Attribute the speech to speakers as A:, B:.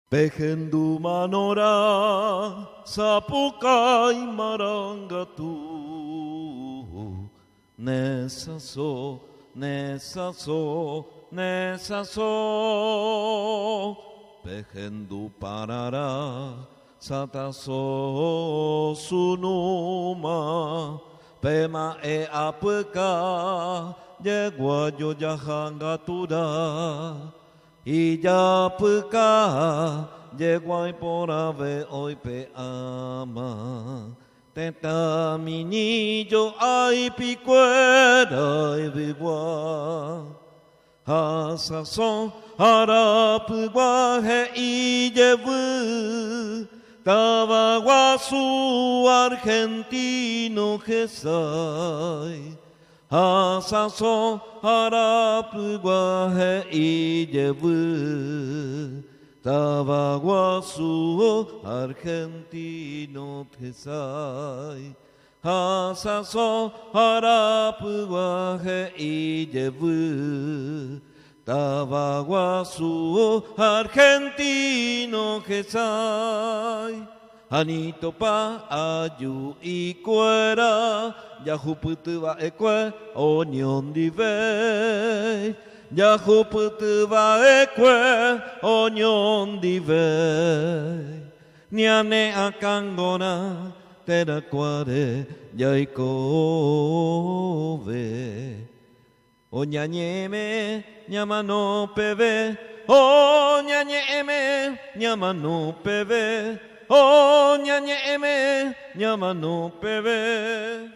A: Pehendu manora sapukai marangatu nesaso Pehendu parara sataso sunuma pema e apeka yegwa yo jahangatura Ija peka yeguai porave oi pe ama teta minillo ai picuera e vigua hasason harapugua he ijevu tabaguasu argentino que sai Hasaso harapugua he ijevu Tabaguasu argentino tesai Hasaso harapugua he ijevu Tabaguasu argentino tesai Anito pa ayu y cuera Yahuputuva ekwe onion dive Yahuputuva ekwe onion dive Niane akangona tera kware yaikove Oñañeme ñamano pebe Oñañeme ñamano pebe Oh, ñañeme, ñamano pebe.